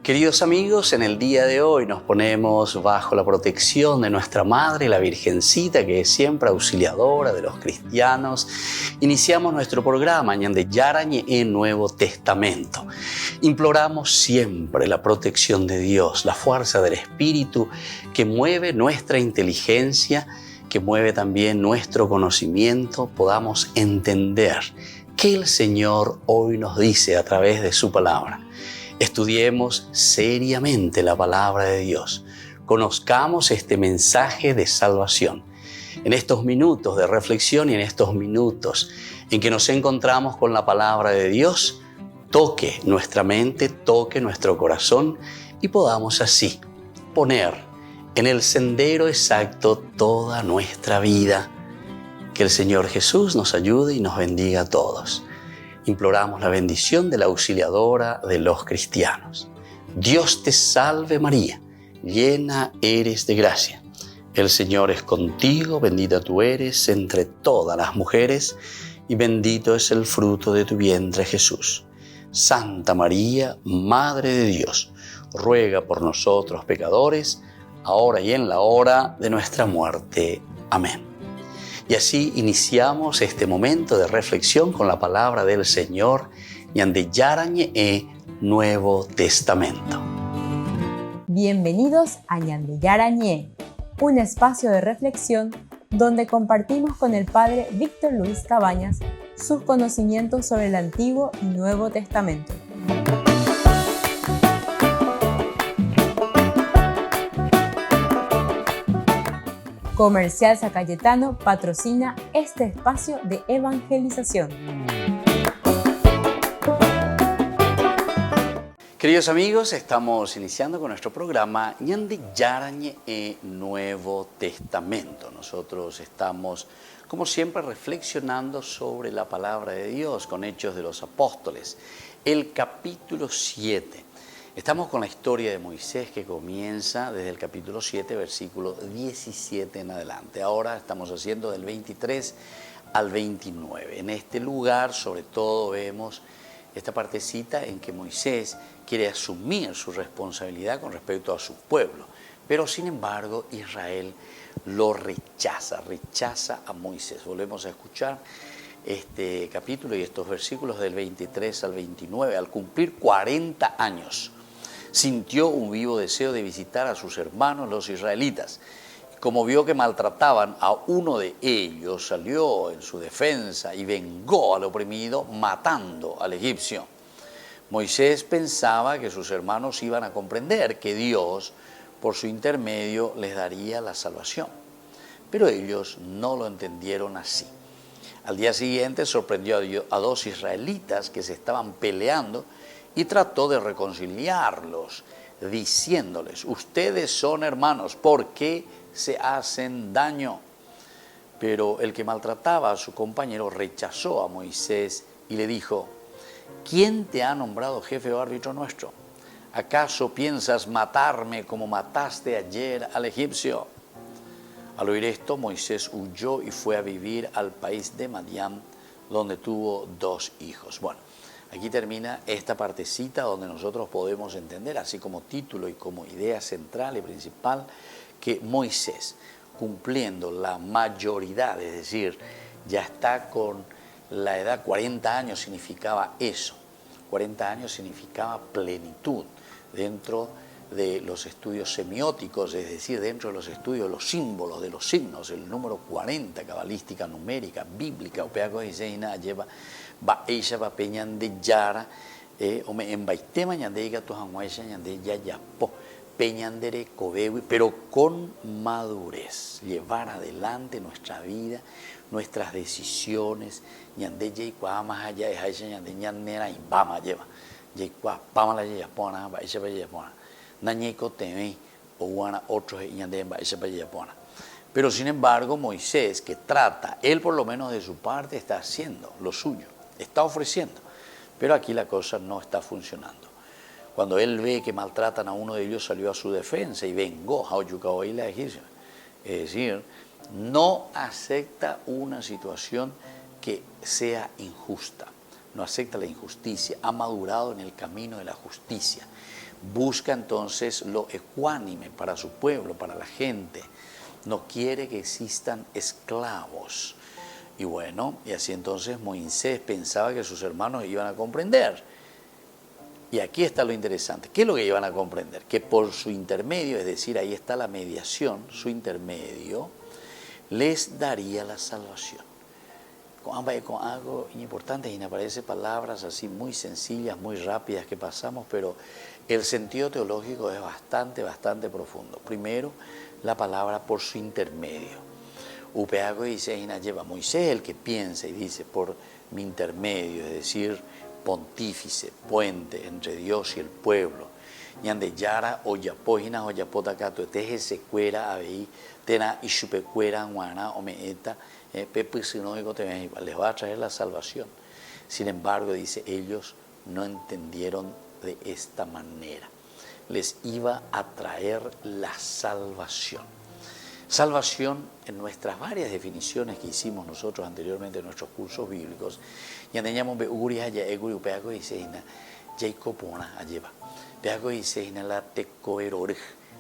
Queridos amigos, en el día de hoy nos ponemos bajo la protección de nuestra Madre, la Virgencita, que es siempre auxiliadora de los cristianos. Iniciamos nuestro programa Ñande Yarañe en Nuevo Testamento. Imploramos siempre la protección de Dios, la fuerza del Espíritu que mueve nuestra inteligencia, que mueve también nuestro conocimiento, podamos entender qué el Señor hoy nos dice a través de su palabra. Estudiemos seriamente la palabra de Dios. Conozcamos este mensaje de salvación. En estos minutos de reflexión y en estos minutos en que nos encontramos con la palabra de Dios, toque nuestra mente, toque nuestro corazón y podamos así poner en el sendero exacto toda nuestra vida. Que el Señor Jesús nos ayude y nos bendiga a todos. Imploramos la bendición de la auxiliadora de los cristianos. Dios te salve María, llena eres de gracia. El Señor es contigo, bendita tú eres entre todas las mujeres y bendito es el fruto de tu vientre Jesús. Santa María, Madre de Dios, ruega por nosotros pecadores, ahora y en la hora de nuestra muerte. Amén. Y así iniciamos este momento de reflexión con la palabra del Señor, Ñande Yarañe Nuevo Testamento. Bienvenidos a Ñande Yarañe, un espacio de reflexión donde compartimos con el Padre Víctor Luis Cabañas sus conocimientos sobre el Antiguo y Nuevo Testamento. Comercial San Cayetano patrocina este espacio de evangelización. Queridos amigos, estamos iniciando con nuestro programa Ñande Yarañe Nuevo Testamento. Nosotros estamos, como siempre, reflexionando sobre la palabra de Dios con Hechos de los Apóstoles, el capítulo 7. Estamos con la historia de Moisés que comienza desde el capítulo 7, versículo 17 en adelante. Ahora estamos haciendo del 23 al 29. En este lugar, sobre todo, vemos esta partecita en que Moisés quiere asumir su responsabilidad con respecto a su pueblo. Pero, sin embargo, Israel lo rechaza a Moisés. Volvemos a escuchar este capítulo y estos versículos del 23 al 29. Al cumplir 40 años, sintió un vivo deseo de visitar a sus hermanos los israelitas. Como vio que maltrataban a uno de ellos, salió en su defensa y vengó al oprimido matando al egipcio. Moisés pensaba que sus hermanos iban a comprender que Dios, por su intermedio, les daría la salvación. Pero ellos no lo entendieron así. Al día siguiente sorprendió a dos israelitas que se estaban peleando y trató de reconciliarlos, diciéndoles: ustedes son hermanos, ¿por qué se hacen daño? Pero el que maltrataba a su compañero rechazó a Moisés y le dijo: ¿quién te ha nombrado jefe o árbitro nuestro? ¿Acaso piensas matarme como mataste ayer al egipcio? Al oír esto, Moisés huyó y fue a vivir al país de Madián, donde tuvo 2 hijos. Bueno, aquí termina esta partecita donde nosotros podemos entender, así como título y como idea central y principal, que Moisés, cumpliendo la mayoridad, es decir, ya está con la edad, 40 años significaba eso, 40 años significaba plenitud dentro de los estudios semióticos, es decir, dentro de los estudios de los símbolos, de los signos, el número 40, cabalística, numérica, bíblica, opeaco y seina, lleva va ella va peñan de yara, en baitema ñandeiga tu hanguaisha ñande yayapo, peñandere cobewi, pero con madurez, llevar adelante nuestra vida, nuestras decisiones, ñande yeikua más allá de haisha ñande ñandera y bama lleva, yeikua bama la yayapona, baisha bayapona, nañeco teme o guana otros ñande baisha bayapona. Pero sin embargo, Moisés, que trata, él por lo menos de su parte está haciendo lo suyo, está ofreciendo, pero aquí la cosa no está funcionando. Cuando él ve que maltratan a uno de ellos, salió a su defensa y vengó a Oyucaoila egipcio. Es decir, no acepta una situación que sea injusta, no acepta la injusticia, ha madurado en el camino de la justicia. busca entonces lo ecuánime para su pueblo, para la gente. No quiere que existan esclavos. Y bueno, y así entonces Moisés pensaba que sus hermanos iban a comprender. Y aquí está lo interesante. ¿Qué es lo que iban a comprender? Que por su intermedio, es decir, ahí está la mediación, su intermedio, les daría la salvación. Con algo importante y me aparecen palabras así muy sencillas, muy rápidas que pasamos, pero el sentido teológico es bastante profundo. Primero, la palabra por su intermedio. Upeago dice, lleva Moisés el que piensa y dice por mi intermedio, es decir, pontífice, puente entre Dios y el pueblo. Ñande yara oyapojina oyapotakato teje secuera abei tena ishupecuera guana omeeta pepusinóico les va a traer la salvación. Sin embargo, dice, ellos no entendieron de esta manera. Les iba a traer la salvación. Salvación, en nuestras varias definiciones que hicimos nosotros anteriormente en nuestros cursos bíblicos, ya teníamos beugurias ya eguri upeago y seina jaicopona alleva. Peago y seina la tecoerorg,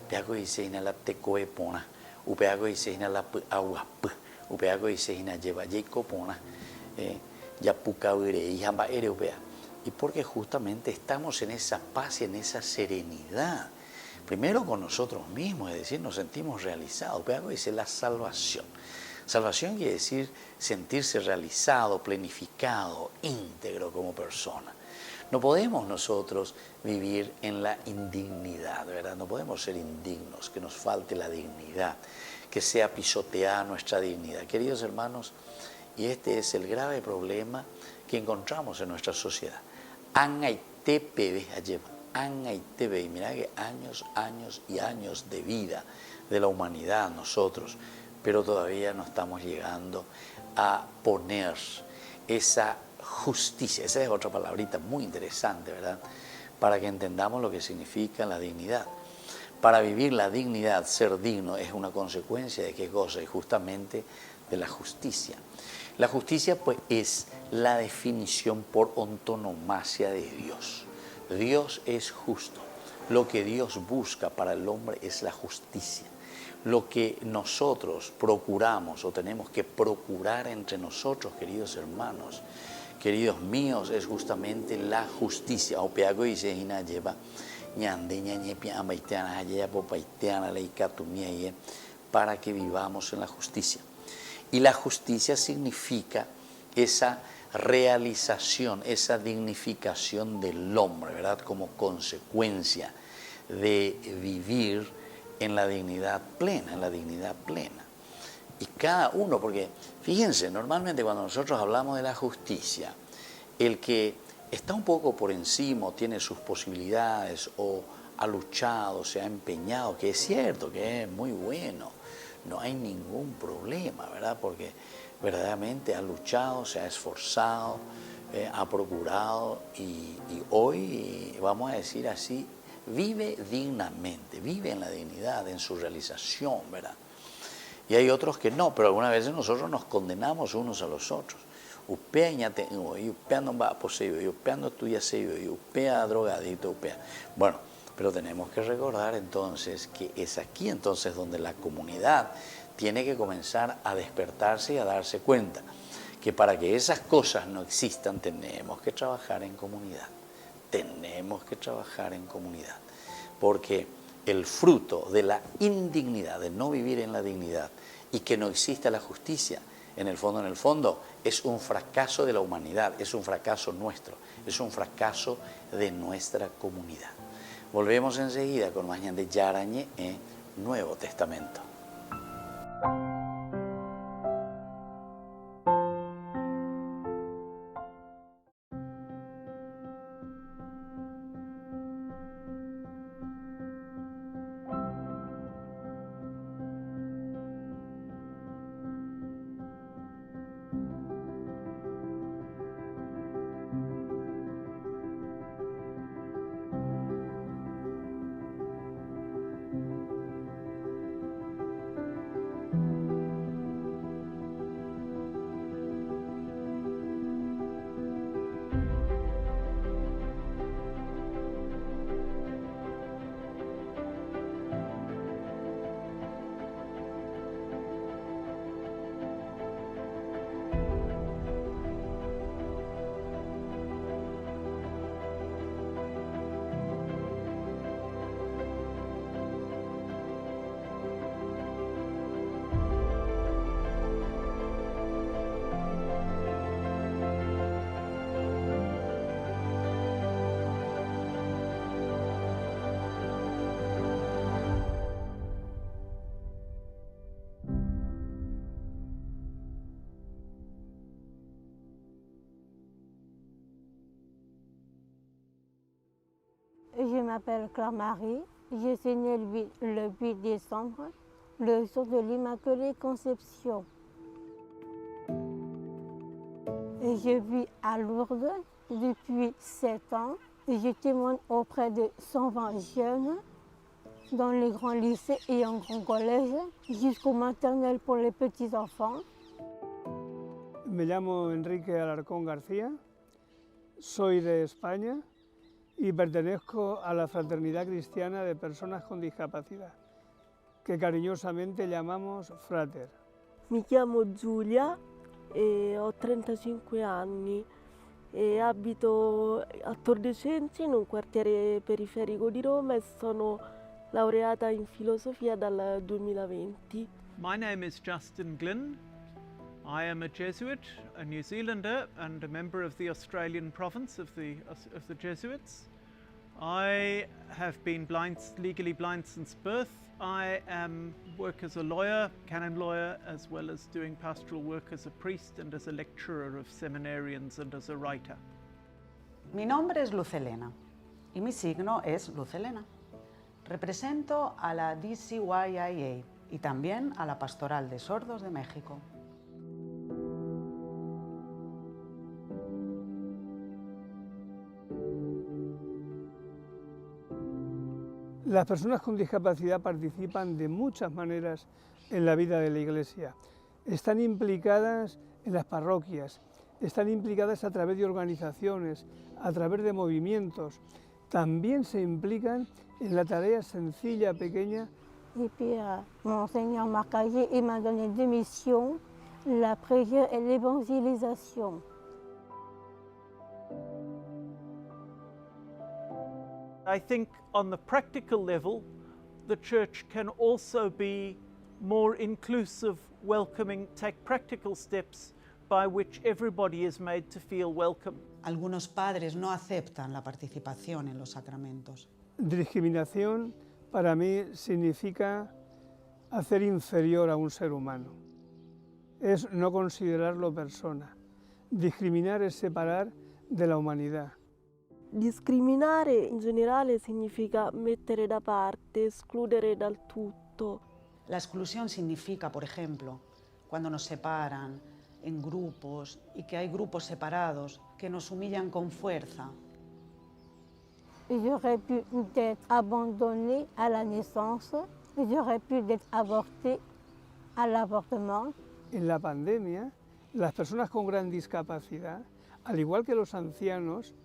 peago y seina la tecoepona, upeago y seina la agua, upeago y seina lleva jaicopona, ya pucaure y jamba ereupea. Y porque justamente estamos en esa paz y en esa serenidad. Primero con nosotros mismos, es decir, nos sentimos realizados. Pero dice la salvación. Salvación quiere decir sentirse realizado, planificado, íntegro como persona. No podemos nosotros vivir en la indignidad, ¿verdad? No podemos ser indignos, que nos falte la dignidad, que sea pisoteada nuestra dignidad. Queridos hermanos, y este es el grave problema que encontramos en nuestra sociedad. Y mira que años y años de vida de la humanidad nosotros, pero todavía no estamos llegando a poner esa justicia, esa es otra palabrita muy interesante, ¿verdad? Para que entendamos lo que significa la dignidad. Para vivir la dignidad, ser digno, es una consecuencia de qué cosa, y justamente de la justicia. La justicia, pues, es la definición por antonomasia de Dios. Dios es justo. Lo que Dios busca para el hombre es la justicia. Lo que nosotros procuramos o tenemos que procurar entre nosotros, queridos hermanos, queridos míos, es justamente la justicia. Opeago y sejina lleva para que vivamos en la justicia. Y la justicia significa esa realización, esa dignificación del hombre, ¿verdad? Como consecuencia de vivir en la dignidad plena, Y cada uno, porque fíjense, normalmente cuando nosotros hablamos de la justicia, el que está un poco por encima, tiene sus posibilidades o ha luchado, se ha empeñado, que es cierto, que es muy bueno, no hay ningún problema, ¿verdad? Porque verdaderamente ha luchado, se ha esforzado, ha procurado y hoy, vamos a decir así, vive dignamente, vive en la dignidad, en su realización, ¿verdad? Y hay otros que no, pero algunas veces nosotros nos condenamos unos a los otros. Upea ñate, upea no va a poseer, upea no tuya se, upea drogadito, upea. Bueno, pero tenemos que recordar entonces que es aquí entonces donde la comunidad tiene que comenzar a despertarse y a darse cuenta que para que esas cosas no existan tenemos que trabajar en comunidad. Tenemos que trabajar en comunidad. Porque el fruto de la indignidad, de no vivir en la dignidad y que no exista la justicia, en el fondo, es un fracaso de la humanidad, es un fracaso nuestro, es un fracaso de nuestra comunidad. Volvemos enseguida con más de Yarañe en Nuevo Testamento. Je m'appelle Claire-Marie, je suis née le 8 décembre, le jour de l'Immaculée Conception. Et je vis à Lourdes depuis 7 ans. Et je témoigne auprès de 120 jeunes dans les grands lycées et en grand collège, jusqu'au maternel pour les petits-enfants. Me llamo Enrique Alarcón García, soy de España y pertenezco a la Fraternidad Cristiana de Personas con Discapacidad, che cariñosamente llamamos Frater. Mi chiamo Giulia e ho 35 anni e abito a Tor de Cenci, in un quartiere periferico di Roma, e sono laureata in filosofia dal 2020. My name is Justin Glynn. I am a Jesuit, a New Zealander, and a member of the Australian province of the Jesuits. I have been legally blind since birth. I work as a lawyer, canon lawyer, as well as doing pastoral work as a priest and as a lecturer of seminarians and as a writer. Mi nombre es Luz Helena y mi signo es Luz Helena. Represento a la DCYIA y también a la Pastoral de Sordos de México. Las personas con discapacidad participan de muchas maneras en la vida de la Iglesia. Están implicadas en las parroquias, están implicadas a través de organizaciones, a través de movimientos. También se implican en la tarea sencilla, pequeña. Et puis, mon Seigneur m'a engagé et m'a donné 2 missions, la prière et l'évangélisation. I think on the practical level, the church can also be more inclusive, welcoming, take practical steps by which everybody is made to feel welcome. Algunos padres no aceptan la participación en los sacramentos. Discriminación para mí significa hacer inferior a un ser humano. Es no considerarlo persona. Discriminar es separar de la humanidad. Discriminare in generale significa mettere da parte, escludere dal tutto. La exclusión significa, por ejemplo, cuando nos separan en grupos y que hay grupos separados que nos humillan con fuerza. J'aurais pu être abandonnée à la naissance, j'aurais pu être avortée à l'avortement. En la pandemia, las personas con gran discapacidad, al igual que los ancianos,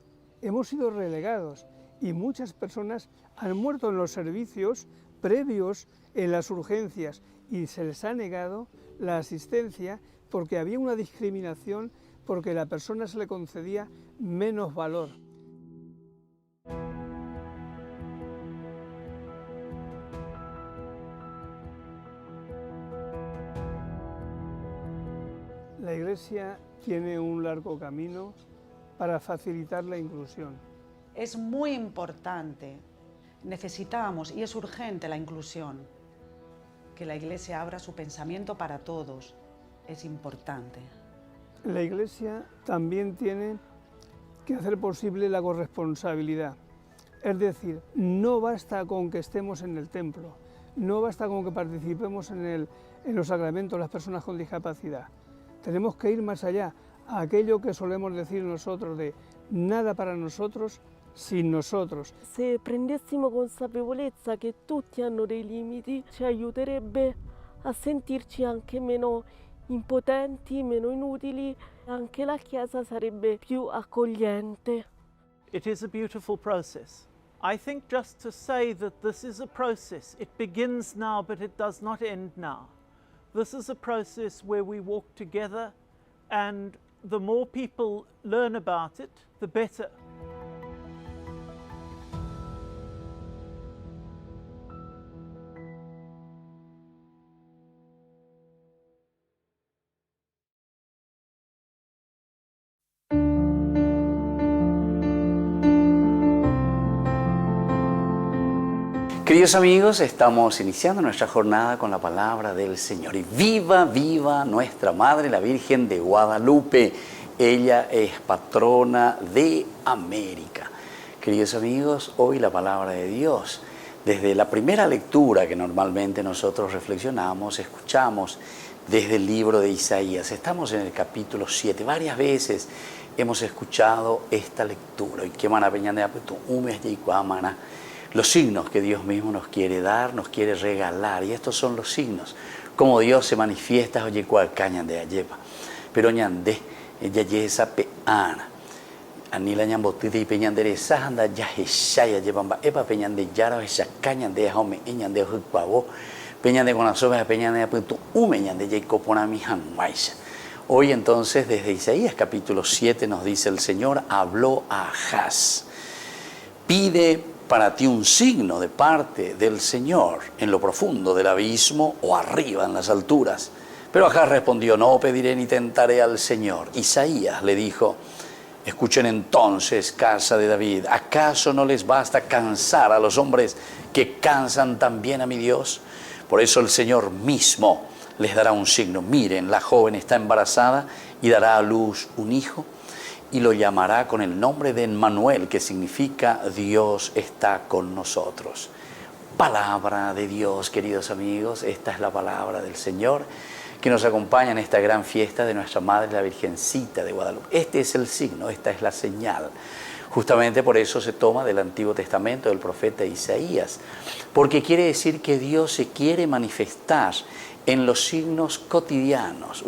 hemos sido relegados y muchas personas han muerto en los servicios previos, en las urgencias, y se les ha negado la asistencia porque había una discriminación, porque a la persona se le concedía menos valor. La Iglesia tiene un largo camino para facilitar la inclusión. Es muy importante, necesitamos y es urgente la inclusión. Que la Iglesia abra su pensamiento para todos, es importante. La Iglesia también tiene que hacer posible la corresponsabilidad. Es decir, no basta con que estemos en el templo, no basta con que participemos en los sacramentos las personas con discapacidad. Tenemos que ir más allá, a aquello que solemos decir nosotros de nada para nosotros sin nosotros. Se prendessimo consapevolezza che tutti hanno dei limiti, ci aiuterebbe a sentirci anche meno impotenti, meno inutili, anche la Chiesa sarebbe più accogliente. It is a beautiful process. I think just to say that this is a process, it begins now but it does not end now. This is a process where we walk together, and the more people learn about it, the better. Queridos amigos, estamos iniciando nuestra jornada con la palabra del Señor. Y viva, viva nuestra Madre, la Virgen de Guadalupe. Ella es patrona de América. Queridos amigos, hoy la palabra de Dios, desde la primera lectura que normalmente nosotros reflexionamos, escuchamos desde el libro de Isaías. Estamos en el capítulo 7. Varias veces hemos escuchado esta lectura. Y qué los signos que Dios mismo nos quiere dar, nos quiere regalar. Y estos son los signos, como Dios se manifiesta, oye, cual cañan de ayepa. Pero ñande, ella yesa peana. Anila ñambotita y peñandere sahanda ya heshaya llevamba epa peñande yara esa cañande home eñande hukpavo peñande con las obras peñande apunto umeñande jacoponami hanwaisha. Hoy entonces desde Isaías capítulo 7 nos dice el Señor habló a Ahaz. Pide para ti un signo de parte del Señor en lo profundo del abismo o arriba en las alturas. Pero Ahaz respondió, no pediré ni tentaré al Señor. Isaías le dijo, escuchen entonces, casa de David, ¿acaso no les basta cansar a los hombres que cansan también a mi Dios? Por eso el Señor mismo les dará un signo. Miren, la joven está embarazada y dará a luz un hijo y lo llamará con el nombre de Emmanuel, que significa Dios está con nosotros. Palabra de Dios, queridos amigos, esta es la palabra del Señor que nos acompaña en esta gran fiesta de nuestra Madre, la Virgencita de Guadalupe. Este es el signo, esta es la señal. Justamente por eso se toma del Antiguo Testamento del profeta Isaías, porque quiere decir que Dios se quiere manifestar en los signos cotidianos.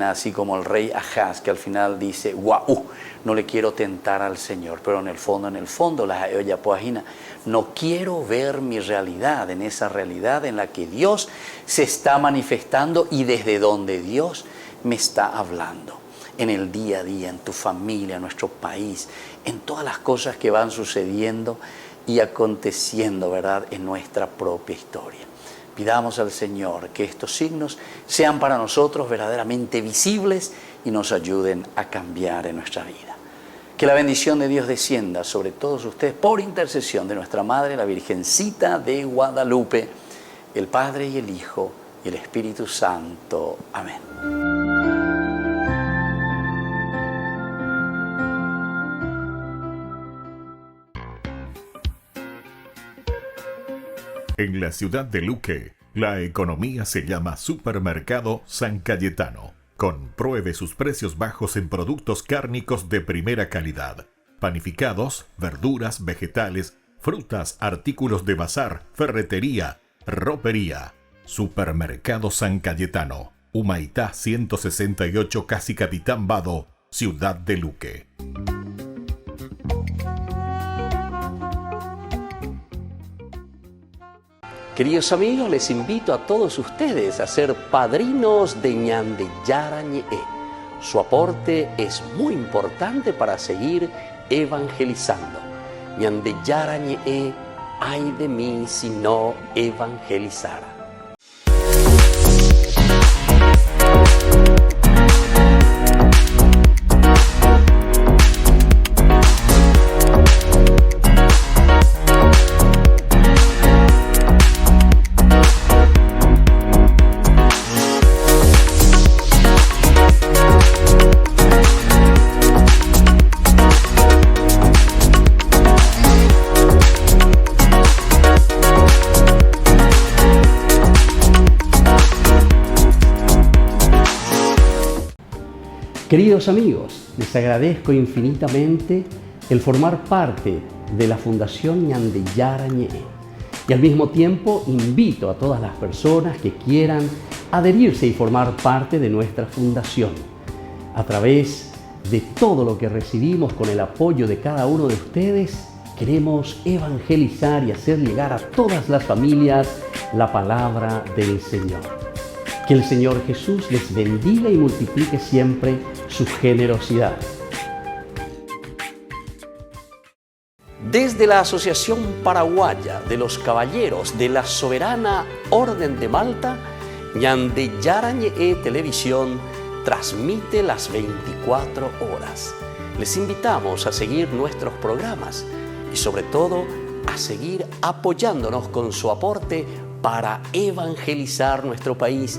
Así como el rey Ahaz, que al final dice, no le quiero tentar al Señor, pero en el fondo, no quiero ver mi realidad, en esa realidad en la que Dios se está manifestando y desde donde Dios me está hablando. En el día a día, en tu familia, en nuestro país, en todas las cosas que van sucediendo y aconteciendo, ¿verdad?, en nuestra propia historia. Pidamos al Señor que estos signos sean para nosotros verdaderamente visibles y nos ayuden a cambiar en nuestra vida. Que la bendición de Dios descienda sobre todos ustedes por intercesión de nuestra Madre, la Virgencita de Guadalupe, el Padre y el Hijo y el Espíritu Santo. Amén. En la ciudad de Luque, la economía se llama Supermercado San Cayetano. Compruebe sus precios bajos en productos cárnicos de primera calidad. Panificados, verduras, vegetales, frutas, artículos de bazar, ferretería, ropería. Supermercado San Cayetano. Humaitá 168, Casi Capitán Vado, ciudad de Luque. Queridos amigos, les invito a todos ustedes a ser padrinos de Ñande Yarañe. Su aporte es muy importante para seguir evangelizando. Ñande Yarañe, ay de mí si no evangelizara. Queridos amigos, les agradezco infinitamente el formar parte de la Fundación Ñande Yarañe y al mismo tiempo invito a todas las personas que quieran adherirse y formar parte de nuestra fundación. A través de todo lo que recibimos con el apoyo de cada uno de ustedes, queremos evangelizar y hacer llegar a todas las familias la palabra del Señor. Que el Señor Jesús les bendiga y multiplique siempre su generosidad. Desde la Asociación Paraguaya de los Caballeros de la Soberana Orden de Malta, Ñande Yarañe Televisión transmite las 24 horas. Les invitamos a seguir nuestros programas y sobre todo a seguir apoyándonos con su aporte para evangelizar nuestro país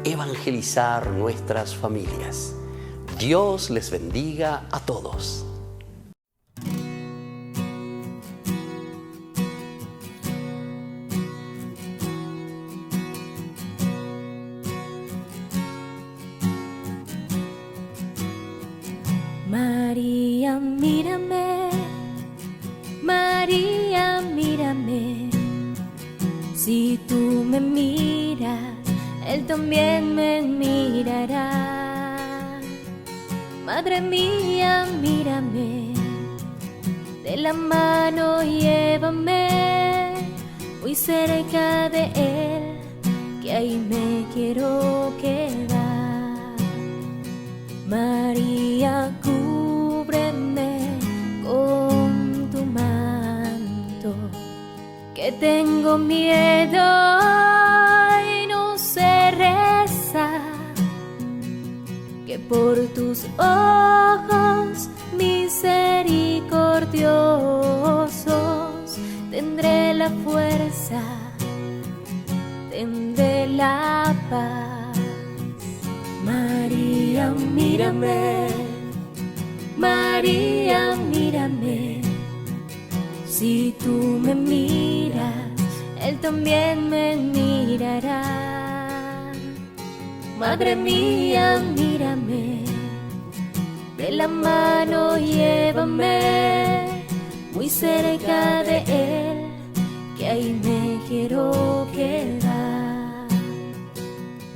evangelizar nuestras familias. Dios les bendiga a todos. María, mírame, María, mírame. Si tú me miras, Él también me mirará. Madre mía, mírame, de la mano llévame, muy cerca de Él, que ahí me quiero quedar. María, cúbreme con tu manto, que tengo miedo y no sé rezar, que por tus ojos misericordiosos tendré la fuerza, tendré la paz. María, mírame, María, mírame. Si tú me miras, Él también me mirará. Madre mía, mírame, de la mano llévame, muy cerca de Él, que ahí me quiero quedar.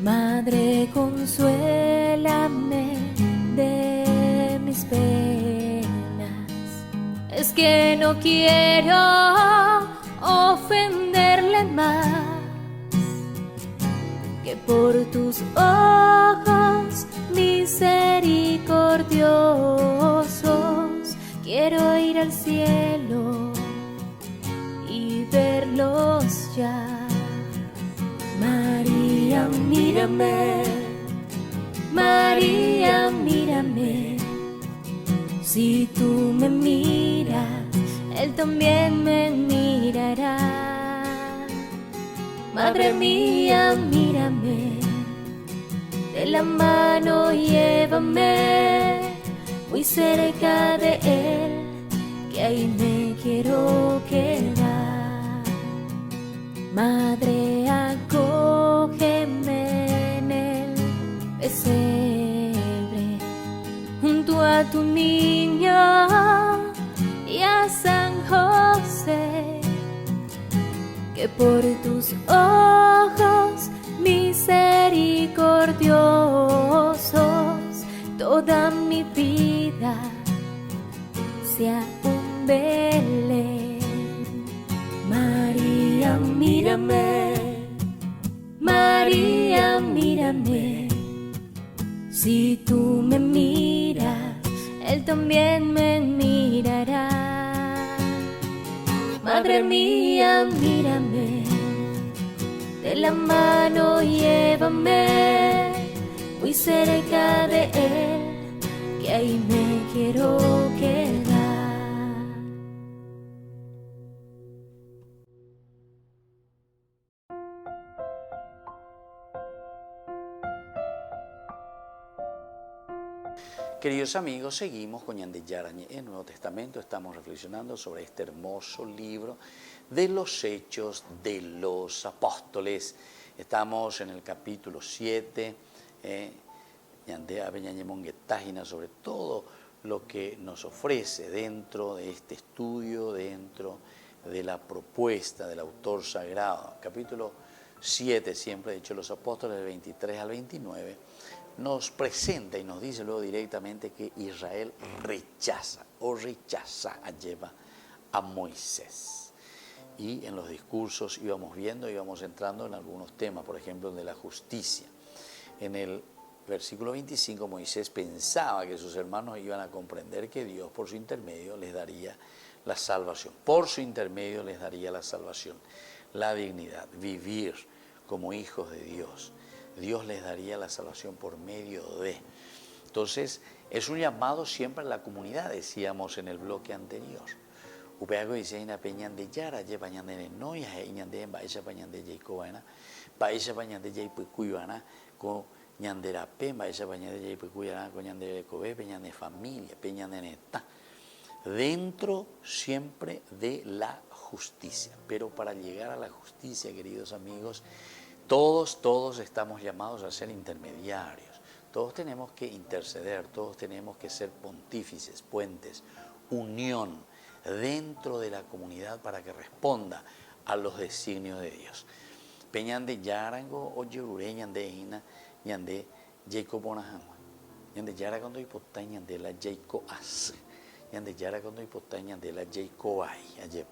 Madre, consuélame de mis penas, es que no quiero ofenderle más, que por tus ojos misericordiosos quiero ir al cielo y verlos ya. María, mírame, María, mírame. Si tú me miras, Él también me mirará. Madre mía, mírame, de la mano llévame, muy cerca de Él, que ahí me quiero quedar. Madre, acógeme en el pesebre, junto a tu niño y a San José, que por tus ojos misericordiosos toda mi vida sea un Belén. María, mírame, María, mírame. Si tú me miras, Él también me mirará. Madre mía, mírame, de la mano llévame, muy cerca de Él, que ahí me quiero quedar. Queridos amigos, seguimos con Ñande Yarañe en el Nuevo Testamento. Estamos reflexionando sobre este hermoso libro de los Hechos de los Apóstoles. Estamos en el capítulo 7. Ñande Abeñañe Monguetágina sobre todo lo que nos ofrece dentro de este estudio, dentro de la propuesta del autor sagrado. Capítulo 7, siempre he dicho los Apóstoles, del 23 al 29. Nos presenta y nos dice luego directamente que Israel rechaza lleva a Moisés. Y en los discursos íbamos entrando en algunos temas, por ejemplo, de la justicia. En el versículo 25, Moisés pensaba que sus hermanos iban a comprender que Dios por su intermedio les daría la salvación. Por su intermedio les daría la salvación, la dignidad, vivir como hijos de Dios. Dios les daría la salvación por medio de. Entonces, es un llamado siempre a la comunidad, decíamos en el bloque anterior. Upeago dice ina peñande yara lle pañande noya e iñande en baisha pañande jay cobana, baisha pañande jay pucuyana, ko ñandera pemba esa baña de yepecuyara con ñandere cobe peña de familia peña de neta, dentro siempre de la justicia. Pero para llegar a la justicia, queridos amigos, todos estamos llamados a ser intermediarios. Todos tenemos que interceder, todos tenemos que ser pontífices, puentes, unión dentro de la comunidad para que responda a los designios de Dios. Peñande yarango o yorure ñande ina ñande Jacob Bonahama. Ñande yara cuando hipotá ñande la Jacob as. Ñande yara cuando hipotá ñande la Jacob ay ayer.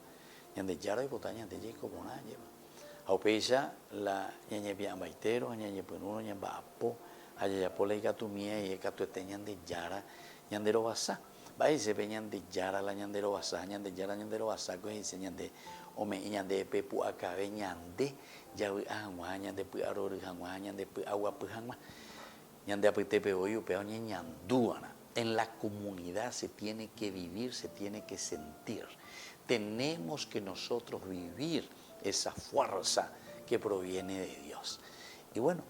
Ñande yara hipotá ñande Jacob Bonahama. Aupeya la ñañe piambaitero, ñañe penuno, ñamba apo. Allá por la igatumía y ecatuete ñande yara ñandero basa. Va ese peñande yara la ñandero basa, ñande yara ñandero basa, que dice ñande ome ñande pepu acabe ñande ya agua ñande pu aror agua ñande pu agua pu agua ñande apete pe oyu pe ñanduana. En la comunidad se tiene que vivir, se tiene que sentir. Tenemos que nosotros vivir esa fuerza que proviene de Dios. Y bueno,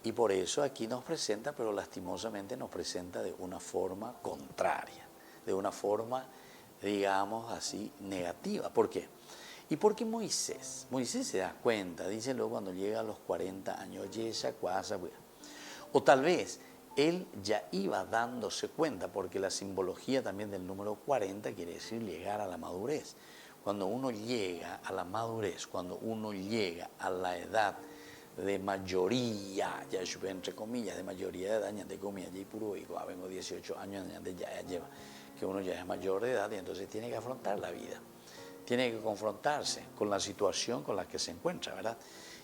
y por eso aquí nos presenta, pero lastimosamente nos presenta de una forma contraria, de una forma, digamos así, negativa. ¿Por qué? Y porque Moisés se da cuenta, dice luego cuando llega a los 40 años, o tal vez él ya iba dándose cuenta, porque la simbología también del número 40 quiere decir llegar a la madurez. Cuando uno llega a la madurez, cuando uno llega a la edad de mayoría, ya entre comillas, de mayoría de edad, de comillas, ya puro hijo, vengo 18 años, ya lleva, que uno ya es mayor de edad y entonces tiene que afrontar la vida, tiene que confrontarse con la situación con la que se encuentra, ¿verdad?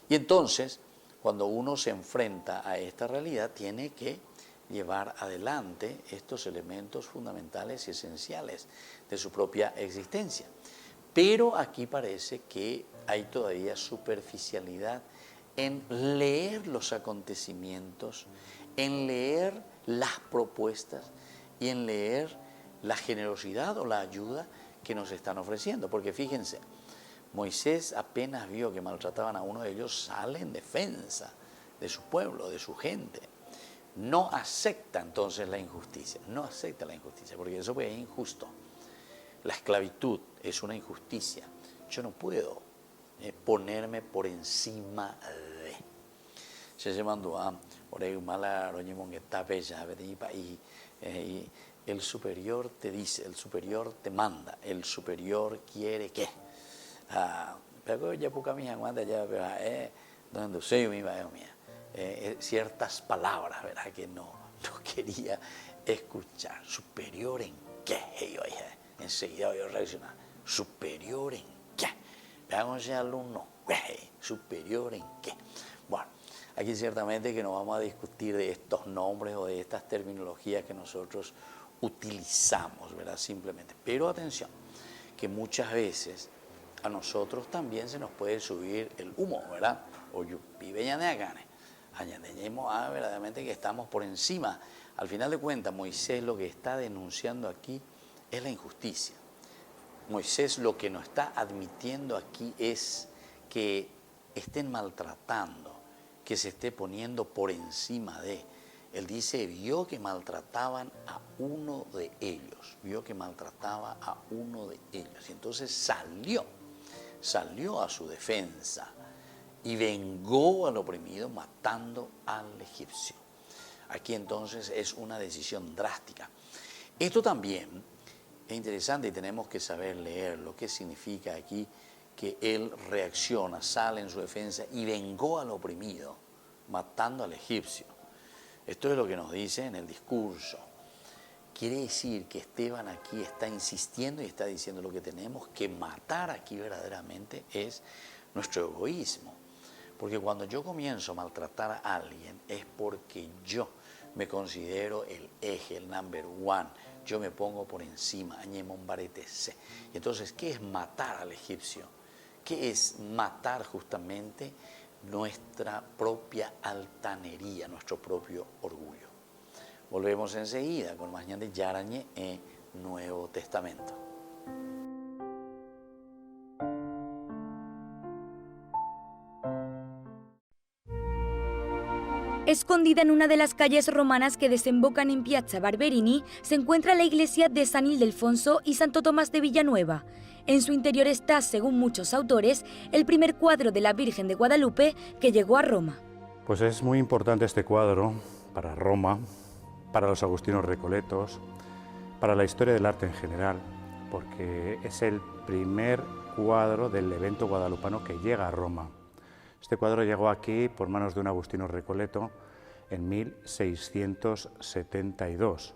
Y entonces, cuando uno se enfrenta a esta realidad, tiene que llevar adelante estos elementos fundamentales y esenciales de su propia existencia. Pero aquí parece que hay todavía superficialidad en leer los acontecimientos, en leer las propuestas y en leer la generosidad o la ayuda que nos están ofreciendo. Porque fíjense, Moisés apenas vio que maltrataban a uno de ellos, sale en defensa de su pueblo, de su gente. No acepta entonces la injusticia, no acepta la injusticia, porque eso es injusto. La esclavitud es una injusticia. Yo no puedo ponerme por encima de. Se mandó a y el superior te dice, el superior te manda, el superior quiere que. Pero ya poca mía aguanta ya, donde soy mi mía. Ciertas palabras, ¿verdad? Que no quería escuchar. ¿Superior en qué? Enseguida voy a reaccionar. ¿Superior en qué? Veamos al alumno. ¿Superior en qué? Bueno, aquí ciertamente que no vamos a discutir de estos nombres o de estas terminologías que nosotros utilizamos, ¿verdad? Simplemente. Pero atención, que muchas veces a nosotros también se nos puede subir el humo, ¿verdad? O verdaderamente que estamos por encima. Al final de cuentas, Moisés lo que está denunciando aquí es la injusticia. Moisés lo que nos está admitiendo aquí es que estén maltratando, que se esté poniendo por encima de. Él dice, vio que maltrataban a uno de ellos, vio que maltrataba a uno de ellos. Y entonces salió a su defensa y vengó al oprimido matando al egipcio. Aquí entonces es una decisión drástica. Esto también es interesante y tenemos que saber leer lo que significa aquí que él reacciona, sale en su defensa y vengó al oprimido, matando al egipcio. Esto es lo que nos dice en el discurso. Quiere decir que Esteban aquí está insistiendo y está diciendo lo que tenemos que matar aquí verdaderamente es nuestro egoísmo. Porque cuando yo comienzo a maltratar a alguien es porque yo me considero el eje, el number one. Yo me pongo por encima, y entonces, ¿qué es matar al egipcio? ¿Qué es matar justamente nuestra propia altanería, nuestro propio orgullo? Volvemos enseguida con más ñande yarañe en Nuevo Testamento. Escondida en una de las calles romanas que desembocan en Piazza Barberini, se encuentra la iglesia de San Ildefonso y Santo Tomás de Villanueva. En su interior está, según muchos autores, el primer cuadro de la Virgen de Guadalupe que llegó a Roma. Pues es muy importante este cuadro para Roma, para los agustinos recoletos, para la historia del arte en general, porque es el primer cuadro del evento guadalupano que llega a Roma. Este cuadro llegó aquí por manos de un agustino recoleto en 1672.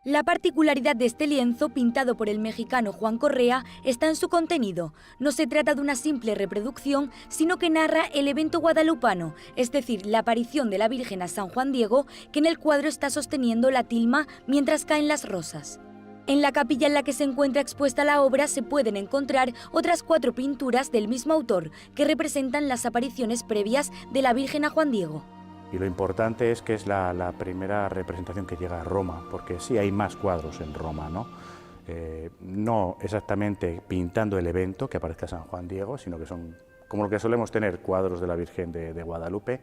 La particularidad de este lienzo, pintado por el mexicano Juan Correa, está en su contenido. No se trata de una simple reproducción, sino que narra el evento guadalupano, es decir, la aparición de la Virgen a San Juan Diego, que en el cuadro está sosteniendo la tilma mientras caen las rosas. En la capilla en la que se encuentra expuesta la obra se pueden encontrar otras 4 pinturas del mismo autor que representan las apariciones previas de la Virgen a Juan Diego. Y lo importante es que es la primera representación que llega a Roma, porque sí hay más cuadros en Roma, ¿no? No exactamente pintando el evento que aparezca San Juan Diego, sino que son como lo que solemos tener cuadros de la Virgen de Guadalupe,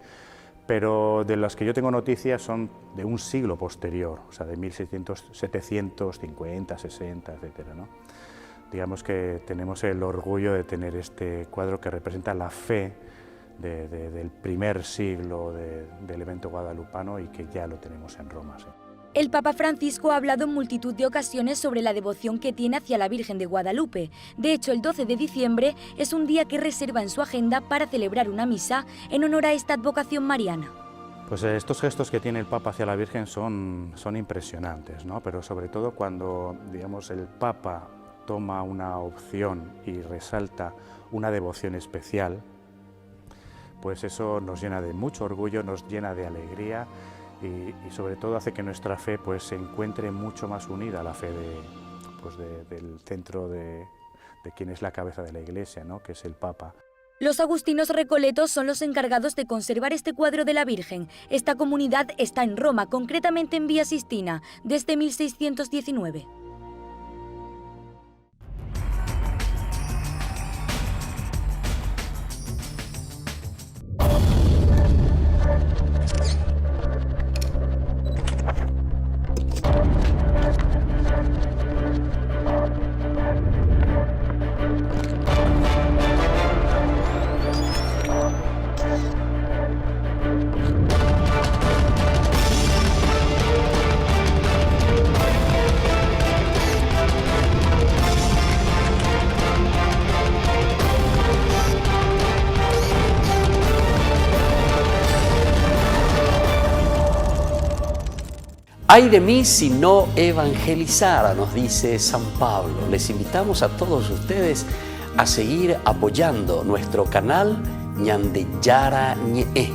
pero de las que yo tengo noticias son de un siglo posterior, o sea, de 1750, 60, etcétera, ¿no? Digamos que tenemos el orgullo de tener este cuadro que representa la fe del primer siglo del evento guadalupano y que ya lo tenemos en Roma. Sí. El Papa Francisco ha hablado en multitud de ocasiones sobre la devoción que tiene hacia la Virgen de Guadalupe. De hecho, el 12 de diciembre es un día que reserva en su agenda para celebrar una misa en honor a esta advocación mariana. Pues estos gestos que tiene el Papa hacia la Virgen son impresionantes, ¿no? Pero sobre todo cuando, digamos, el Papa toma una opción y resalta una devoción especial, pues eso nos llena de mucho orgullo, nos llena de alegría y sobre todo hace que nuestra fe pues se encuentre mucho más unida a la fe del centro de quien es la cabeza de la Iglesia, ¿no? Que es el Papa. Los agustinos recoletos son los encargados de conservar este cuadro de la Virgen. Esta comunidad está en Roma, concretamente en Vía Sistina, desde 1619. Ay de mí si no evangelizara, nos dice San Pablo. Les invitamos a todos ustedes a seguir apoyando nuestro canal Ñandeyara Ñe.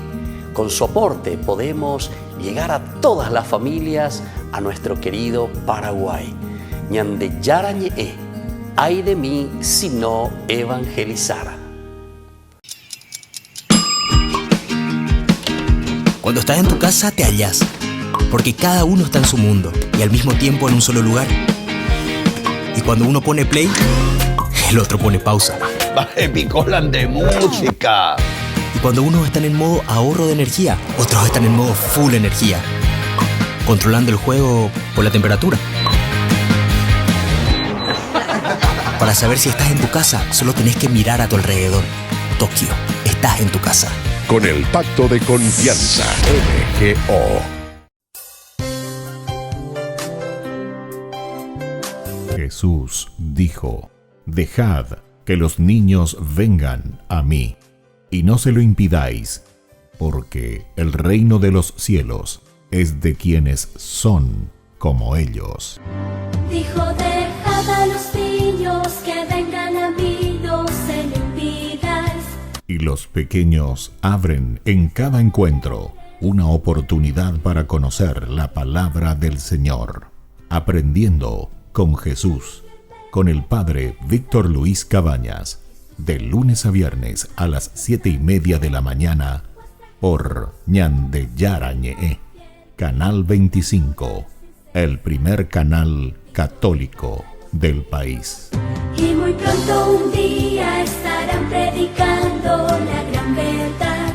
Con su aporte podemos llegar a todas las familias a nuestro querido Paraguay. Ñandeyara Ñe. Ay de mí si no evangelizara. Cuando estás en tu casa te hallas, porque cada uno está en su mundo y al mismo tiempo en un solo lugar. Y cuando uno pone play, el otro pone pausa. Picolan de música. Y cuando unos están en modo ahorro de energía, otros están en modo full energía, controlando el juego por la temperatura. Para saber si estás en tu casa, solo tenés que mirar a tu alrededor. Tokio, estás en tu casa. Con el Pacto de Confianza, MGO. Jesús dijo: dejad que los niños vengan a mí, y no se lo impidáis, porque el reino de los cielos es de quienes son como ellos. Dijo: dejad a los niños que vengan a mí, no se lo impidáis. Y los pequeños abren en cada encuentro una oportunidad para conocer la palabra del Señor, aprendiendo con Jesús, con el Padre Víctor Luis Cabañas, de lunes a viernes a las 7:30 de la mañana, por Ñandeyara Ñe, Canal 25, el primer canal católico del país. Y muy pronto un día estarán predicando la gran verdad.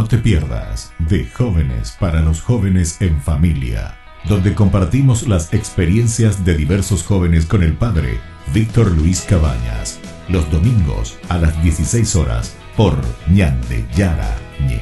No te pierdas de Jóvenes para los Jóvenes en Familia, donde compartimos las experiencias de diversos jóvenes con el padre Víctor Luis Cabañas, los domingos a las 16 horas por Ñande Yara Ñe.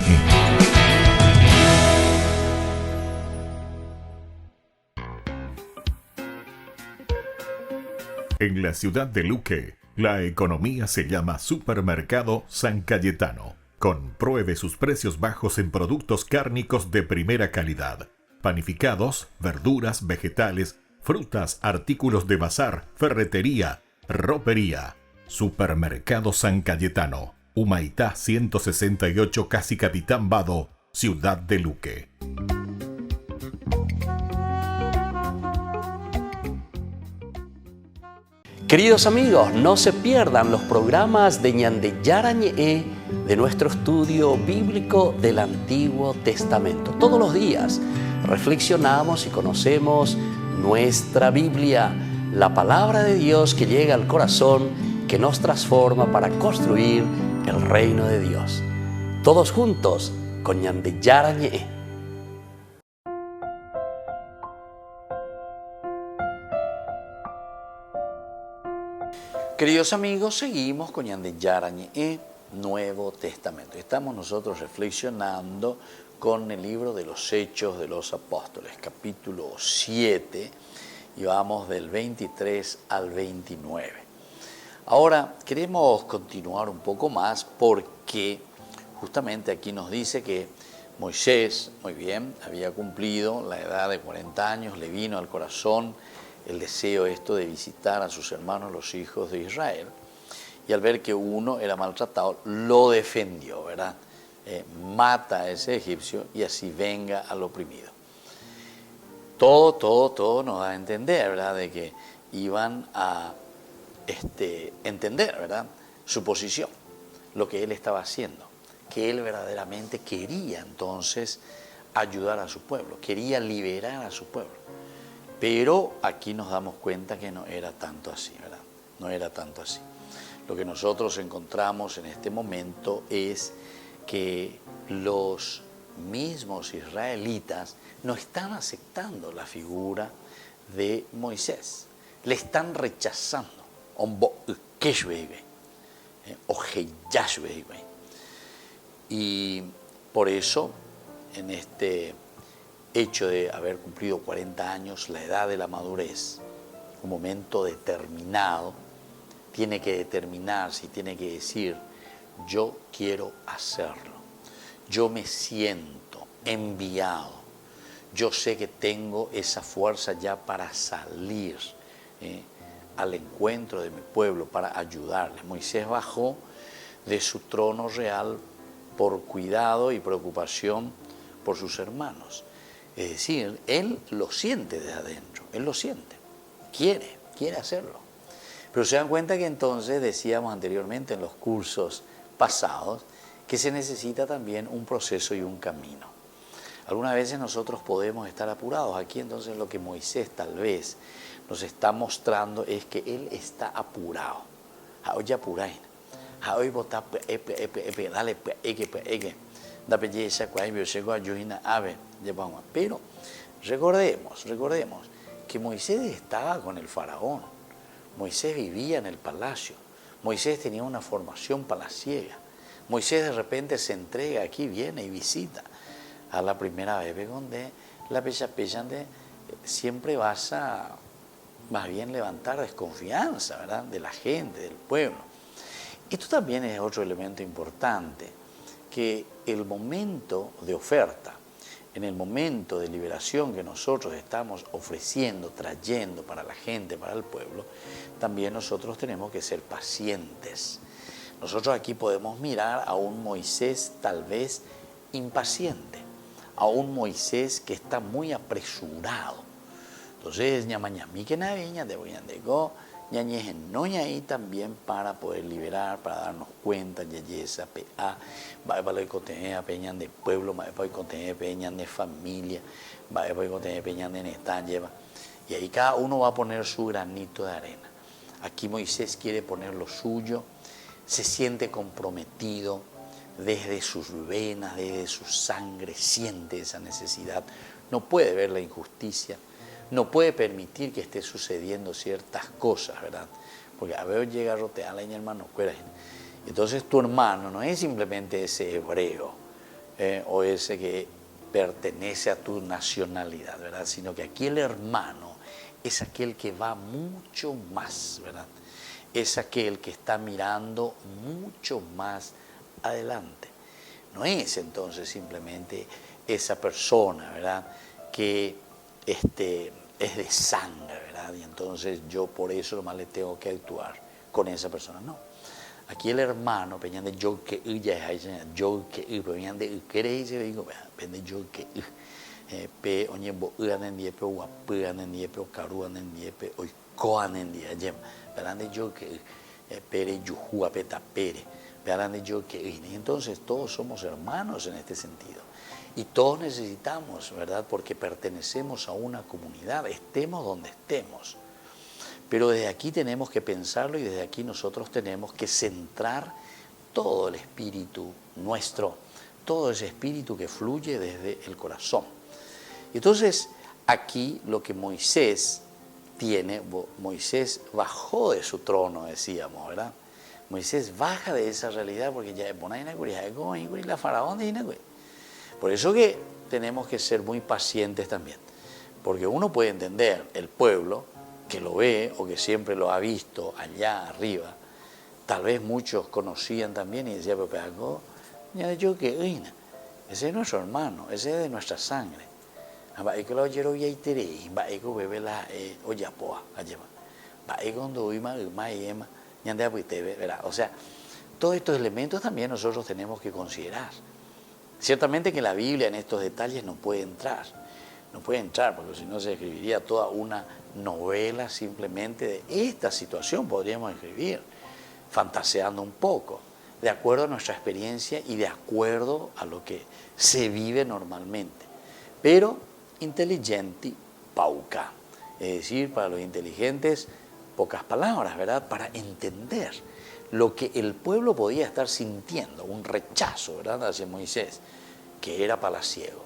En la ciudad de Luque, la economía se llama Supermercado San Cayetano. Compruebe sus precios bajos en productos cárnicos de primera calidad. Panificados, verduras, vegetales, frutas, artículos de bazar, ferretería, ropería. Supermercado San Cayetano, Humaitá 168, Casi Capitán Vado, Ciudad de Luque. Queridos amigos, no se pierdan los programas de Ñande Yara Ñe de nuestro estudio bíblico del Antiguo Testamento. Todos los días reflexionamos y conocemos nuestra Biblia, la palabra de Dios que llega al corazón, que nos transforma para construir el reino de Dios. Todos juntos con Ñande Yara Ñe. Queridos amigos, seguimos con Ñande Yara Ñe, Nuevo Testamento. Estamos nosotros reflexionando con el libro de los Hechos de los Apóstoles, capítulo 7, y vamos del 23 al 29. Ahora, queremos continuar un poco más porque justamente aquí nos dice que Moisés, muy bien, había cumplido la edad de 40 años, le vino al corazón el deseo esto de visitar a sus hermanos los hijos de Israel, y al ver que uno era maltratado, lo defendió, ¿verdad? Mata a ese egipcio y así venga al oprimido. Todo nos da a entender, ¿verdad? De que iban a entender, ¿verdad? Su posición, lo que él estaba haciendo, que él verdaderamente quería entonces ayudar a su pueblo, quería liberar a su pueblo. Pero aquí nos damos cuenta que no era tanto así, ¿verdad? No era tanto así. Lo que nosotros encontramos en este momento es que los mismos israelitas no están aceptando la figura de Moisés. Le están rechazando. Y por eso, en este hecho de haber cumplido 40 años, la edad de la madurez, un momento determinado, tiene que determinarse y tiene que decir, yo quiero hacerlo, yo me siento enviado, yo sé que tengo esa fuerza ya para salir al encuentro de mi pueblo, para ayudarle. Moisés bajó de su trono real por cuidado y preocupación por sus hermanos. Es decir, él lo siente desde adentro, él lo siente, quiere hacerlo. Pero se dan cuenta que entonces, decíamos anteriormente en los cursos pasados, que se necesita también un proceso y un camino. Algunas veces nosotros podemos estar apurados. Aquí entonces lo que Moisés tal vez nos está mostrando es que él está apurado. Pero recordemos que Moisés estaba con el faraón, Moisés vivía en el palacio, Moisés tenía una formación palaciega, Moisés de repente se entrega aquí, viene y visita a la primera vez donde la de siempre vas a más bien levantar desconfianza, ¿verdad?, de la gente, del pueblo. Esto también es otro elemento importante, que el momento de oferta, en el momento de liberación que nosotros estamos ofreciendo, trayendo para la gente, para el pueblo, también nosotros tenemos que ser pacientes. Nosotros aquí podemos mirar a un Moisés tal vez impaciente, a un Moisés que está muy apresurado. Entonces, ñamañamí que naviña de boyandego, ñañejen no ñaí también para poder liberar, para darnos cuenta, yeyesa, pa, va para cotener peñan de pueblo, va para cotener peñan de familia, va para cotener peñan de neta lleva. Y ahí cada uno va a poner su granito de arena. Aquí Moisés quiere poner lo suyo, se siente comprometido desde sus venas, desde su sangre, siente esa necesidad. No puede ver la injusticia, no puede permitir que esté sucediendo ciertas cosas, ¿verdad? Porque a veces llega a rotear a la hermano. Entonces tu hermano no es simplemente ese hebreo o ese que pertenece a tu nacionalidad, ¿verdad? Sino que aquí el hermano es aquel que va mucho más, ¿verdad? Es aquel que está mirando mucho más adelante. No es entonces simplemente esa persona, ¿verdad? Que es de sangre, ¿verdad? Y entonces yo por eso nomás le tengo que actuar con esa persona. No. Aquí el hermano, peñan de yo que ya es yo que peñan de queréis digo, pende yo que pe oñembo uanen die pe guapuanen die pe caruanen die pe hoy coanen die yem, pelan de yo que pere yuhua peta pere, pelan de yo que entonces todos somos hermanos en este sentido. Y todos necesitamos, ¿verdad? Porque pertenecemos a una comunidad, estemos donde estemos. Pero desde aquí tenemos que pensarlo y desde aquí nosotros tenemos que centrar todo el espíritu nuestro, todo ese espíritu que fluye desde el corazón. Entonces, aquí lo que Moisés tiene, Moisés bajó de su trono, decíamos, ¿verdad? Moisés baja de esa realidad porque ya es la faraón de por eso que tenemos que ser muy pacientes también, porque uno puede entender el pueblo que lo ve o que siempre lo ha visto allá arriba, tal vez muchos conocían también y decían, pero algo, yo que ese es nuestro hermano, ese es de nuestra sangre. O sea, todos estos elementos también nosotros tenemos que considerar. Ciertamente que la Biblia en estos detalles no puede entrar, porque si no se escribiría toda una novela simplemente de esta situación, podríamos escribir, fantaseando un poco, de acuerdo a nuestra experiencia y de acuerdo a lo que se vive normalmente. Pero inteligenti pauca, es decir, para los inteligentes, pocas palabras, ¿verdad? Para entender lo que el pueblo podía estar sintiendo, un rechazo, ¿verdad?, hacia Moisés, que era palaciego.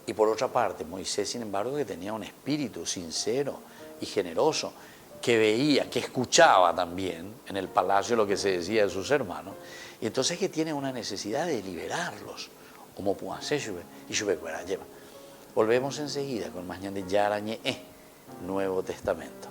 Y por otra parte, Moisés, sin embargo, que tenía un espíritu sincero y generoso, que veía, que escuchaba también en el palacio lo que se decía de sus hermanos, y entonces que tiene una necesidad de liberarlos, como y lleva. Volvemos enseguida con más de Yarañe, Nuevo Testamento.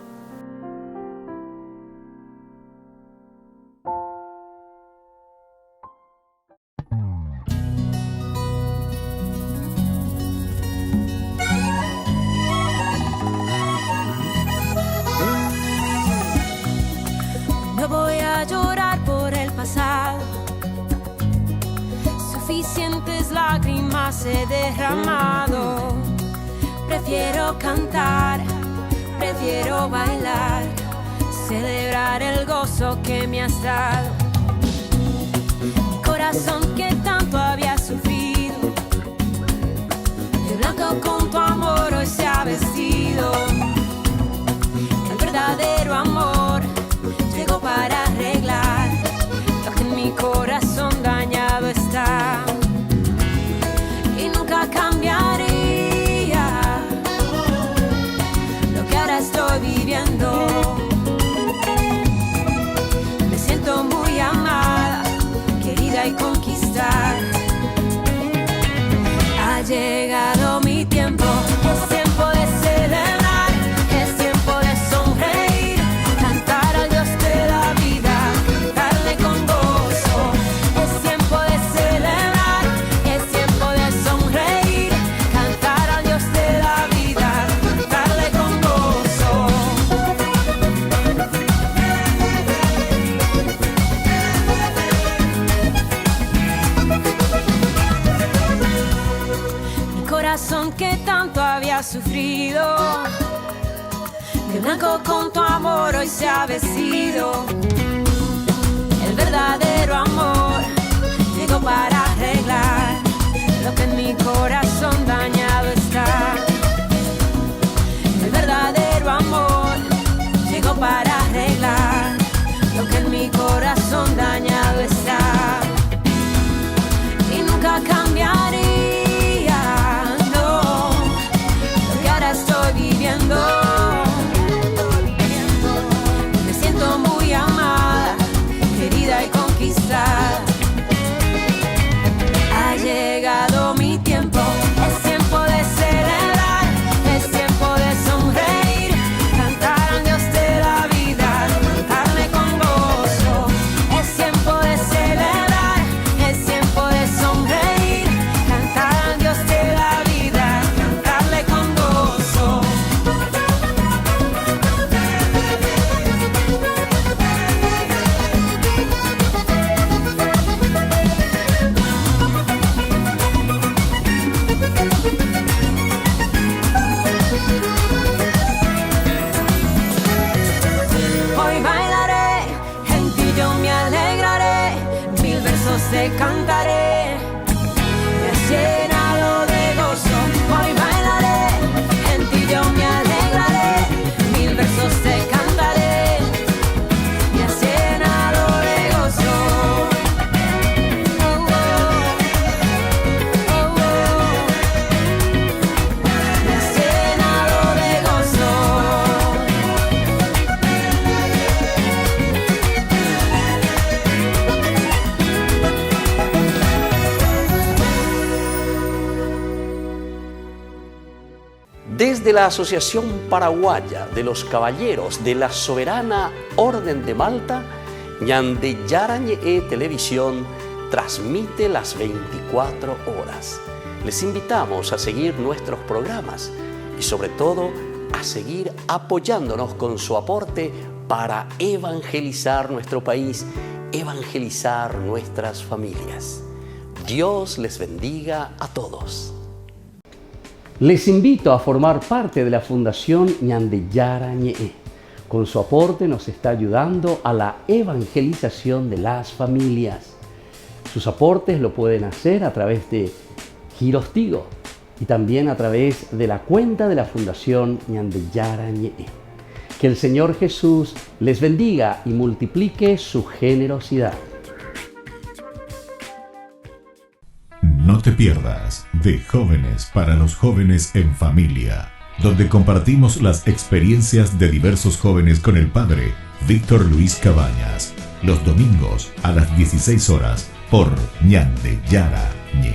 No voy a llorar por el pasado, suficientes lágrimas he derramado. Prefiero cantar, prefiero bailar, celebrar el gozo que me has dado. Mi corazón que tanto había sufrido, de blanco con tu amor hoy se ha vestido. El verdadero amor llegó para arreglar lo que en mi corazón dañado está. Y nunca cambiaría lo que ahora estoy viviendo. Me siento muy amada, querida y conquistada. Ha llegado mi tiempo, es tiempo de celebrar, es tiempo de sonreír, cantar al Dios de la vida, cantarle con gozo. Es tiempo de celebrar, es tiempo de sonreír, cantar al Dios de la vida, cantarle con gozo. Mi corazón que tanto había sufrido, de blanco con tu amor hoy se ha vestido. El verdadero amor llegó para arreglar lo que en mi corazón dañado está. El verdadero amor llegó para arreglar lo que en mi corazón dañado está. Desde la Asociación Paraguaya de los Caballeros de la Soberana Orden de Malta, Ñande Yarañe Televisión transmite las 24 horas. Les invitamos a seguir nuestros programas y sobre todo a seguir apoyándonos con su aporte para evangelizar nuestro país, evangelizar nuestras familias. Dios les bendiga a todos. Les invito a formar parte de la Fundación Ñande Yarañe. Con su aporte nos está ayudando a la evangelización de las familias. Sus aportes lo pueden hacer a través de Giros Tigo y también a través de la cuenta de la Fundación Ñande Yarañe. Que el Señor Jesús les bendiga y multiplique su generosidad. No te pierdas de Jóvenes para los Jóvenes en Familia, donde compartimos las experiencias de diversos jóvenes con el padre Víctor Luis Cabañas, los domingos a las 16 horas por Ñande Yarañe.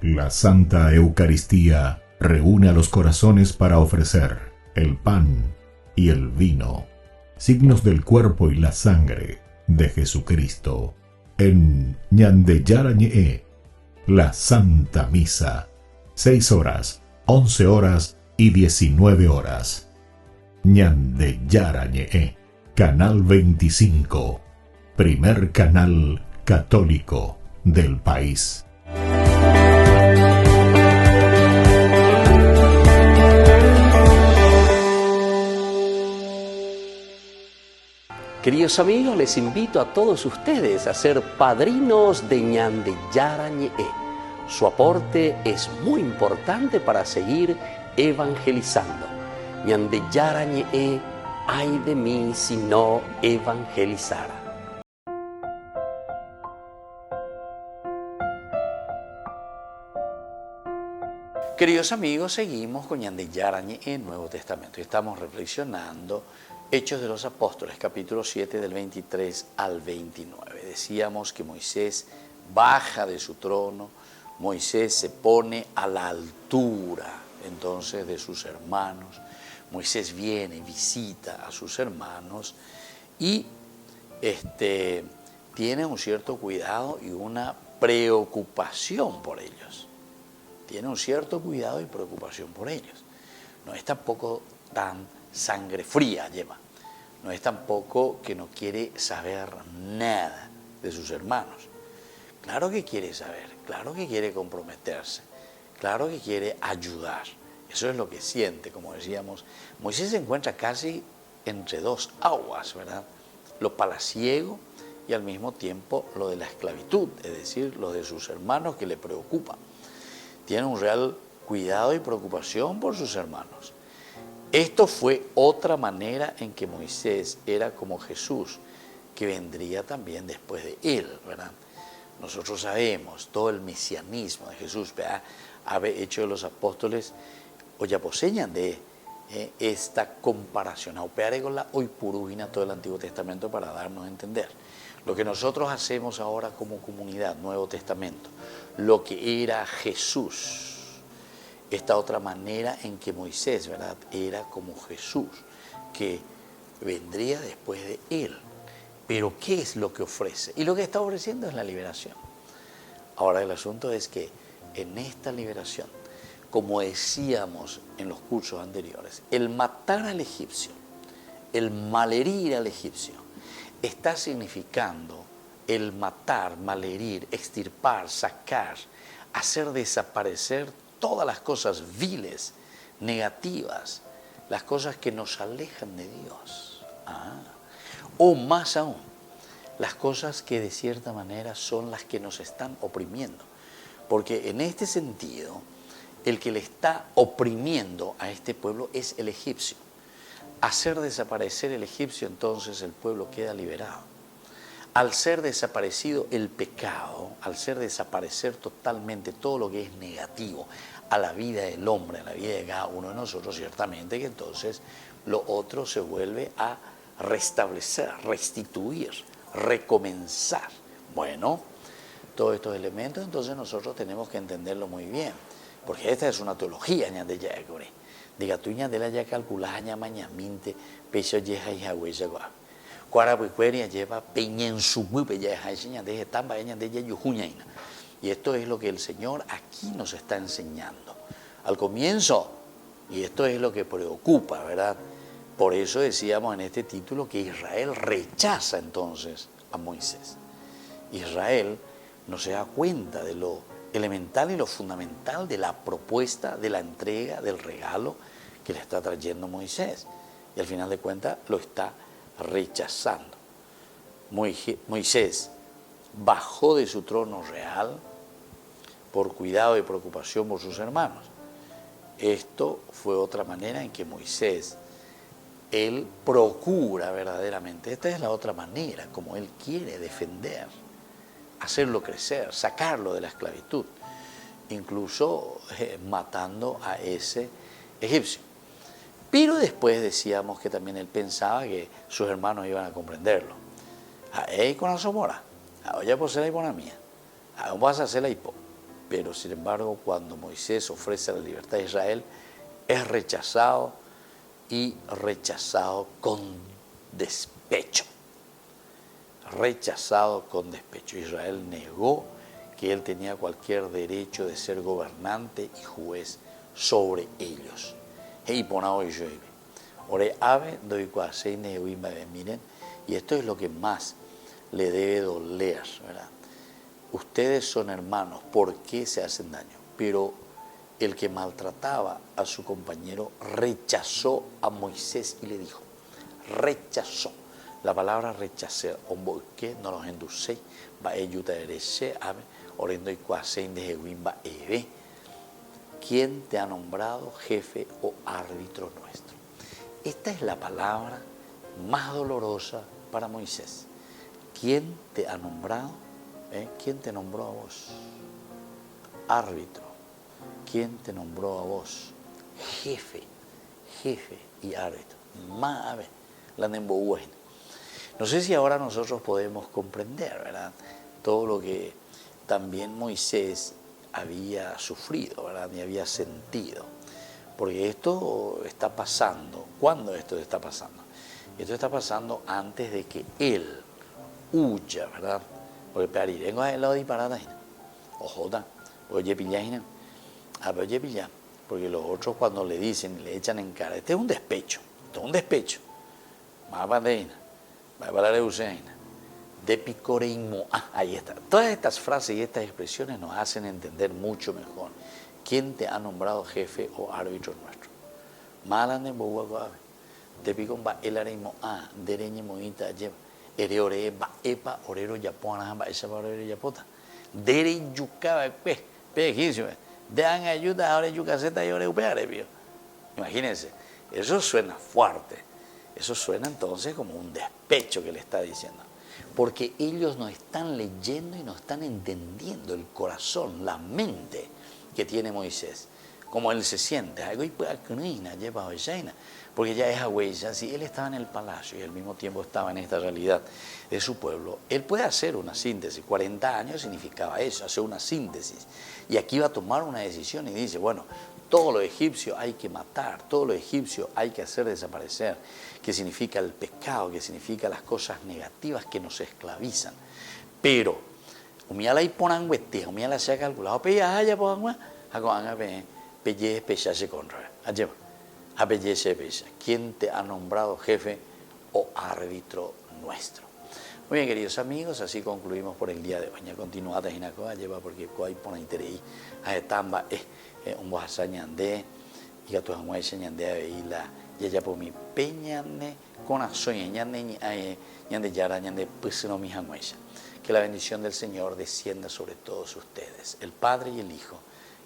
La Santa Eucaristía reúne a los corazones para ofrecer el pan y el vino, signos del cuerpo y la sangre de Jesucristo. En Ñande Yarañe, la Santa Misa, 6 horas, 11 horas y 19 horas. Ñande Yarañe, Canal 25, primer canal católico del país. Queridos amigos, les invito a todos ustedes a ser padrinos de Ñande Yarañe. Su aporte es muy importante para seguir evangelizando. Ñande Yarañe, ay de mí si no evangelizara. Queridos amigos, seguimos con Ñande Yarañe en Nuevo Testamento. Estamos reflexionando Hechos de los Apóstoles, capítulo 7, del 23 al 29. Decíamos que Moisés baja de su trono, Moisés se pone a la altura entonces de sus hermanos, Moisés viene y visita a sus hermanos y tiene un cierto cuidado y una preocupación por ellos. Tiene un cierto cuidado y preocupación por ellos. No es tampoco tan sangre fría lleva. No es tampoco que no quiere saber nada de sus hermanos. Claro que quiere saber, claro que quiere comprometerse, claro que quiere ayudar. Eso es lo que siente, como decíamos. Moisés se encuentra casi entre dos aguas, ¿verdad? Lo palaciego y al mismo tiempo lo de la esclavitud, es decir, lo de sus hermanos que le preocupan. Tiene un real cuidado y preocupación por sus hermanos. Esto fue otra manera en que Moisés era como Jesús, que vendría también después de él, ¿verdad? Nosotros sabemos todo el mesianismo de Jesús, ¿verdad? Hechos de los Apóstoles, hoy aposeñan de esta comparación. Aupearegola hoy purugina todo el Antiguo Testamento para darnos a entender. Lo que nosotros hacemos ahora como comunidad, Nuevo Testamento, lo que era Jesús. Esta otra manera en que Moisés, ¿verdad?, era como Jesús, que vendría después de él. Pero ¿qué es lo que ofrece? Y lo que está ofreciendo es la liberación. Ahora el asunto es que en esta liberación, como decíamos en los cursos anteriores, el matar al egipcio, el malherir al egipcio, está significando el matar, malherir, extirpar, sacar, hacer desaparecer todas las cosas viles, negativas, las cosas que nos alejan de Dios. O más aún, las cosas que de cierta manera son las que nos están oprimiendo. Porque en este sentido, el que le está oprimiendo a este pueblo es el egipcio. Hacer desaparecer el egipcio, entonces el pueblo queda liberado. Al ser desaparecido el pecado, al ser desaparecer totalmente todo lo que es negativo a la vida del hombre, a la vida de cada uno de nosotros, ciertamente que entonces lo otro se vuelve a restablecer, restituir, recomenzar. Bueno, todos estos elementos, entonces nosotros tenemos que entenderlo muy bien, porque esta es una teología ñande ya gore. Diga tú ñande la ya calculas ña mañaminte pecho yeja y hahuella gua. Cuara puequeria lleva peñen su mupe ya ñande tamba ñande ya yujuñaina. Y esto es lo que el Señor aquí nos está enseñando. Al comienzo, y esto es lo que preocupa, ¿verdad? Por eso decíamos en este título que Israel rechaza entonces a Moisés. Israel no se da cuenta de lo elemental y lo fundamental de la propuesta, de la entrega, del regalo que le está trayendo Moisés. Y al final de cuentas lo está rechazando. Moisés bajó de su trono real por cuidado y preocupación por sus hermanos. Esto fue otra manera en que Moisés, él procura verdaderamente, esta es la otra manera como él quiere defender, hacerlo crecer, sacarlo de la esclavitud, incluso matando a ese egipcio. Pero después decíamos que también él pensaba que sus hermanos iban a comprenderlo. Con la somora, oye, pues la hipona mía, vas a hacer la hipo. Pero sin embargo, cuando Moisés ofrece la libertad de Israel, es rechazado y rechazado con despecho. Rechazado con despecho. Israel negó que él tenía cualquier derecho de ser gobernante y juez sobre ellos. Miren, y esto es lo que más le debe doler, ¿verdad? Ustedes son hermanos, ¿por qué se hacen daño? Pero el que maltrataba a su compañero rechazó a Moisés y le dijo, rechazó. La palabra rechazar, que no los endulcé, va ayuda a orendo y cuasein de Jehuín va eve. ¿Quién te ha nombrado jefe o árbitro nuestro? Esta es la palabra más dolorosa para Moisés. ¿Quién te ha nombrado? ¿Quién te nombró a vos? Árbitro. ¿Quién te nombró a vos? Jefe y árbitro. No sé si ahora nosotros podemos comprender, ¿verdad? Todo lo que también Moisés había sufrido, ¿verdad? Y había sentido. Porque esto está pasando. ¿Cuándo esto está pasando? Esto está pasando antes de que él huya, ¿verdad? Porque parirengo es el lado disparata, ojo, oye pilláis, oye pillá, porque los otros cuando le dicen, le echan en cara, este es un despecho, más bandeina, va a hablar de Useina, de picoreimo, ahí está. Todas estas frases y estas expresiones nos hacen entender mucho mejor quién te ha nombrado jefe o árbitro nuestro. Malan en Boguaguabe, de picon va el areimo, dereñe moita lleva. Ere ore ba epa orero yapona ba esa orero yapota dere yuca pe egipcio de han ayuda ahora yuca zeta y ore upeare pío. Imagínense, eso suena fuerte, eso suena entonces como un despecho que le está diciendo, porque ellos no están leyendo y no están entendiendo el corazón, la mente que tiene Moisés, como él se siente, porque ya es agüella, si él estaba en el palacio y al mismo tiempo estaba en esta realidad de su pueblo, él puede hacer una síntesis. 40 años significaba eso, hacer una síntesis. Y aquí va a tomar una decisión y dice, bueno, todo lo egipcio hay que matar, todo lo egipcio hay que hacer desaparecer, que significa el pecado, que significa las cosas negativas que nos esclavizan. Pero, umiala y ponanguete, umiala se ha calculado, haya ponangua, pelle pechase contra, allá. ¿Quién te ha nombrado jefe o árbitro nuestro? Muy bien, queridos amigos, así concluimos por el día de hoy. Continuada en la lleva porque hay por interés a etamba un bohasañande y a tu amor señande a veila y allá por mi peñane con asoña ñande yara ñande pusino mi janguecha. Que la bendición del Señor descienda sobre todos ustedes, el Padre y el Hijo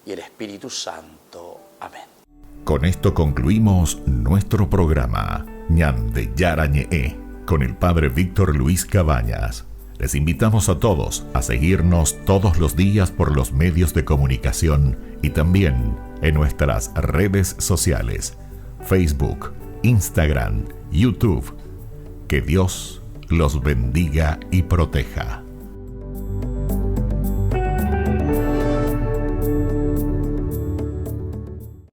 y el Espíritu Santo. Amén. Con esto concluimos nuestro programa Ñande Yarañe con el Padre Víctor Luis Cabañas. Les invitamos a todos a seguirnos todos los días por los medios de comunicación y también en nuestras redes sociales, Facebook, Instagram, YouTube. Que Dios los bendiga y proteja.